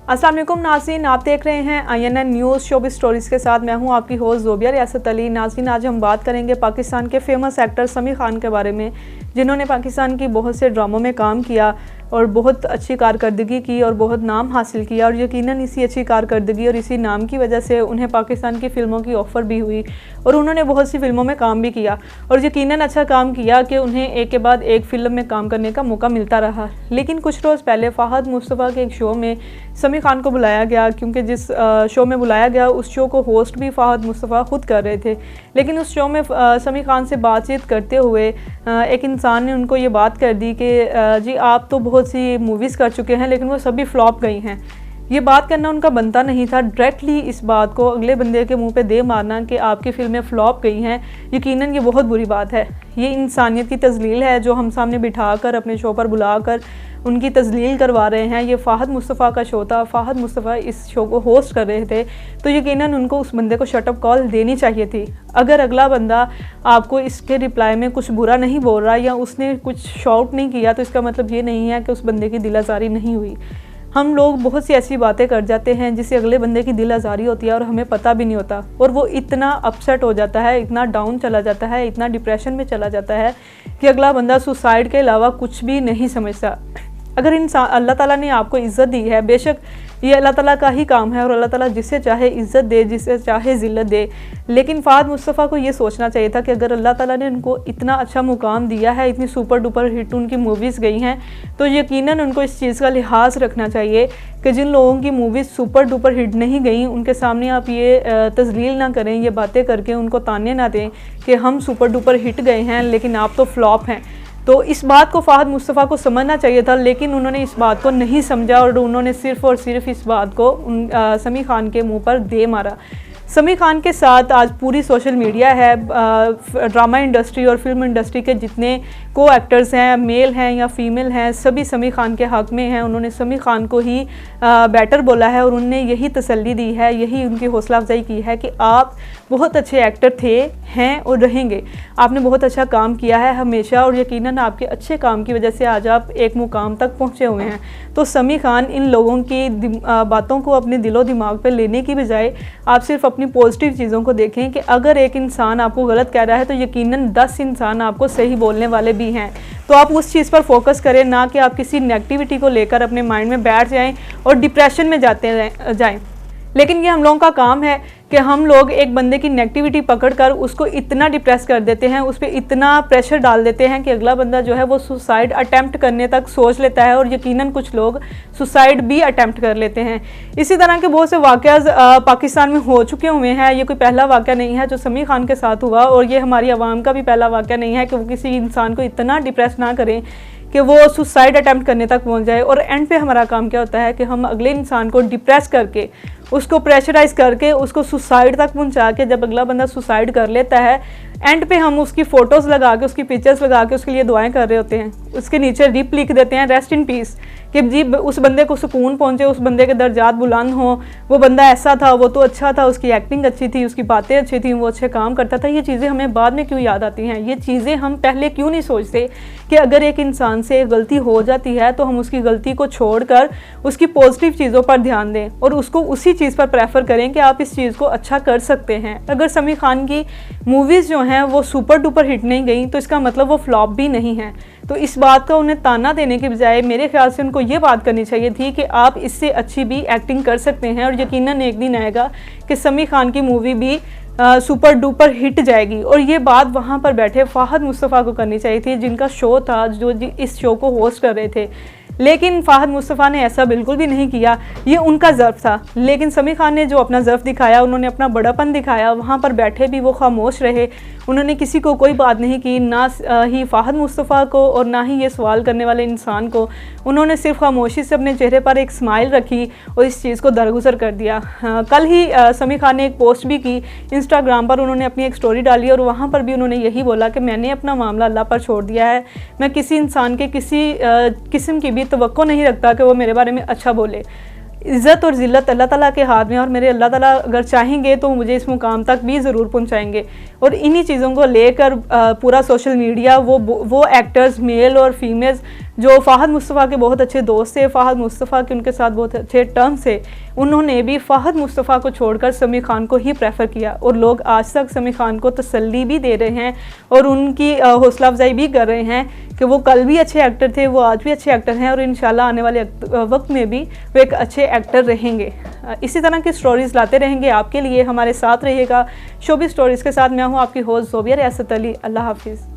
अस्सलाम वालेकुम नाज़रीन, आप देख रहे हैं INN न्यूज़ शोबिज़ स्टोरीज़ के साथ। मैं हूं आपकी होस्ट ज़ोबिया रियासत अली। नाज़रीन, आज हम बात करेंगे पाकिस्तान के फेमस एक्टर समी खान के बारे में, जिन्होंने पाकिस्तान की बहुत से ड्रामों में काम किया और बहुत अच्छी कारकर्दगी की और बहुत नाम हासिल किया। और यकीनन इसी अच्छी कारकर्दगी और इसी नाम की वजह से उन्हें पाकिस्तान की फ़िल्मों की ऑफ़र भी हुई और उन्होंने बहुत सी फ़िल्मों में काम भी किया और यकीनन अच्छा काम किया कि उन्हें एक के बाद एक फ़िल्म में काम करने का मौका मिलता रहा। लेकिन कुछ रोज़ पहले फ़हद मुस्तफ़ा के एक शो में समी खान को बुलाया गया, क्योंकि जिस शो में बुलाया गया उस शो को होस्ट भी फ़हद मुस्तफ़ा ख़ुद कर रहे थे। लेकिन उस शो में समी खान से बातचीत करते हुए एक इंसान ने उनको ये बात कर दी कि जी आप तो बहुत सी मूवीज़ कर चुके हैं लेकिन वो सभी फ्लॉप गई हैं। ये बात करना उनका बनता नहीं था। डायरेक्टली इस बात को अगले बंदे के मुंह पे दे मारना कि आपकी फ़िल्में फ़्लॉप गई हैं, यकीनन ये बहुत बुरी बात है। ये इंसानियत की तज़लील है जो हम सामने बिठाकर अपने शो पर बुलाकर उनकी तज़लील करवा रहे हैं। ये फ़हद मुस्तफ़ा का शो था, फ़हद मुस्तफ़ा इस शो को होस्ट कर रहे थे, तो यकीनन उनको उस बंदे को शट अप कॉल देनी चाहिए थी। अगर अगला बंदा आपको इसके रिप्लाई में कुछ बुरा नहीं बोल रहा या उसने कुछ शाउट नहीं किया तो इसका मतलब ये नहीं है कि उस बंदे की दिल आज़ारी नहीं हुई। हम लोग बहुत सी ऐसी बातें कर जाते हैं जिससे अगले बंदे की दिल आज़ारी होती है और हमें पता भी नहीं होता, और वो इतना अपसेट हो जाता है, इतना डाउन चला जाता है, इतना डिप्रेशन में चला जाता है कि अगला बंदा सुसाइड के अलावा कुछ भी नहीं समझता। अगर इंसान अल्लाह ताला ने आपको इज़्ज़त दी है, बेशक ये अल्लाह ताला का ही काम है और अल्लाह ताला जिसे चाहे इज़्ज़त दे, जिसे चाहे ज़िल्लत दे, लेकिन फ़हद मुस्तफ़ा को ये सोचना चाहिए था कि अगर अल्लाह ताला ने उनको इतना अच्छा मुकाम दिया है, इतनी सुपर डुपर हिट उनकी मूवीज़ गई हैं, तो यकीनन उनको इस चीज़ का लिहाज रखना चाहिए कि जिन लोगों की मूवीज़ सुपर डुपर हिट नहीं गई उनके सामने आप ये तज़लील ना करें, ये बातें करके उनको ताने ना दें कि हम सुपर डुपर हिट गए हैं लेकिन आप तो फ्लॉप हैं। तो इस बात को फ़हद मुस्तफ़ा को समझना चाहिए था, लेकिन उन्होंने इस बात को नहीं समझा और उन्होंने सिर्फ़ और सिर्फ इस बात को समी खान के मुंह पर दे मारा। समी खान के साथ आज पूरी सोशल मीडिया है। ड्रामा इंडस्ट्री और फिल्म इंडस्ट्री के जितने को एक्टर्स हैं, मेल हैं या फीमेल हैं, सभी समी खान के हक़ में हैं। उन्होंने समी खान को ही बेटर बोला है और उन्होंने यही तसल्ली दी है, यही उनकी हौसला अफजाई की है कि आप बहुत अच्छे एक्टर थे, हैं और रहेंगे। आपने बहुत अच्छा काम किया है हमेशा और यकीनन आपके अच्छे काम की वजह से आज आप एक मुकाम तक पहुँचे हुए हैं। तो समी खान, इन लोगों की बातों को अपने दिलो दिमाग पर लेने की बजाय आप सिर्फ अपनी पॉजिटिव चीज़ों को देखें कि अगर एक इंसान आपको गलत कह रहा है तो यकीनन 10 इंसान आपको सही बोलने वाले भी हैं। तो आप उस चीज़ पर फोकस करें, ना कि आप किसी नेगेटिविटी को लेकर अपने माइंड में बैठ जाएं और डिप्रेशन में जाएं। लेकिन ये हम लोगों का काम है कि हम लोग एक बंदे की नेगेटिविटी पकड़कर उसको इतना डिप्रेस कर देते हैं, उस पर इतना प्रेशर डाल देते हैं कि अगला बंदा जो है वो सुसाइड अटैम्प्ट करने तक सोच लेता है और यकीनन कुछ लोग सुसाइड भी अटैम्प्ट कर लेते हैं। इसी तरह के बहुत से वाक़यात पाकिस्तान में हो चुके हुए हैं। ये कोई पहला वाक़या नहीं है जो समी खान के साथ हुआ और ये हमारी आवाम का भी पहला वाक़या नहीं है कि वो किसी इंसान को इतना डिप्रेस ना करें कि वो सुसाइड अटैम्प्ट करने तक पहुंच जाए। और एंड पे हमारा काम क्या होता है कि हम अगले इंसान को डिप्रेस करके, उसको प्रेशराइज करके, उसको सुसाइड तक पहुंचा के, जब अगला बंदा सुसाइड कर लेता है, एंड पे हम उसकी फ़ोटोज़ लगा के, उसकी पिक्चर्स लगा के उसके लिए दुआएं कर रहे होते हैं। उसके नीचे रिप लिख देते हैं रेस्ट इन पीस, कि जी उस बंदे को सुकून पहुंचे, उस बंदे के दर्जात बुलंद हों, वो बंदा ऐसा था, वो तो अच्छा था, उसकी एक्टिंग अच्छी थी, उसकी बातें अच्छी थी, वो अच्छे काम करता था। ये चीज़ें हमें बाद में क्यों याद आती हैं? ये चीज़ें हम पहले क्यों नहीं सोचते कि अगर एक इंसान से गलती हो जाती है तो हम उसकी गलती को छोड़कर उसकी पॉजिटिव चीज़ों पर ध्यान दें और उसको उसी चीज़ पर प्रेफर करें कि आप इस चीज़ को अच्छा कर सकते हैं। अगर समी खान की मूवीज़ जो हैं वो सुपर डुपर हिट नहीं गई तो इसका मतलब वो फ्लॉप भी नहीं है। तो इस बात का उन्हें ताना देने के बजाय मेरे ख्याल से उनको ये बात करनी चाहिए थी कि आप इससे अच्छी भी एक्टिंग कर सकते हैं और यकीनन एक दिन आएगा कि समी खान की मूवी भी सुपर डुपर हिट जाएगी। और ये बात वहाँ पर बैठे फ़हद मुस्तफ़ा को करनी चाहिए थी, जिनका शो था, जो इस शो को होस्ट कर रहे थे। लेकिन फ़हद मुस्तफ़ा ने ऐसा बिल्कुल भी नहीं किया, ये उनका ज़र्फ़ था। लेकिन समी खान ने जो अपना ज़र्फ़ दिखाया, उन्होंने अपना बड़ापन दिखाया, वहाँ पर बैठे भी वो खामोश रहे, उन्होंने किसी को कोई बात नहीं की, ना ही फ़हद मुस्तफ़ा को और ना ही ये सवाल करने वाले इंसान को। उन्होंने सिर्फ खामोशी से अपने चेहरे पर एक स्माइल रखी और इस चीज़ को दरगुजर कर दिया। कल ही समी खान ने एक पोस्ट भी की इंस्टाग्राम पर, उन्होंने अपनी एक स्टोरी डाली और वहाँ पर भी उन्होंने यही बोला कि मैंने अपना मामला अल्लाह पर छोड़ दिया है, मैं किसी इंसान के किसी किस्म की भी तवक्को नहीं रखता कि वो मेरे बारे में अच्छा बोले। इज़्ज़त और ज़िल्लत अल्लाह ताला के हाथ में और मेरे अल्लाह ताला अगर चाहेंगे तो मुझे इस मुकाम तक भी ज़रूर पहुंचाएंगे। और इन्हीं चीज़ों को लेकर पूरा सोशल मीडिया वो एक्टर्स मेल और फीमेल्स जो फ़ाहद मुस्तफ़ा के बहुत अच्छे दोस्त थे, फ़ाहद मुस्तफ़ा के उनके साथ बहुत अच्छे टर्म्स थे, उन्होंने भी फ़ाहद मुस्तफ़ा को छोड़कर समीर खान को ही प्रेफर किया। और लोग आज तक समीर खान को तसल्ली भी दे रहे हैं और उनकी हौसला अफजाई भी कर रहे हैं कि वो कल भी अच्छे एक्टर थे, वो आज भी अच्छे एक्टर हैं और इंशाल्लाह आने वाले वक्त में भी वो एक अच्छे एक्टर रहेंगे। इसी तरह की स्टोरीज़ लाते रहेंगे आपके लिए, हमारे साथ रहिएगा शोबिज़ स्टोरीज़ के साथ। मैं हूँ आपकी होस्ट ज़ोबिया रियासत अली। अल्लाह हाफिज़।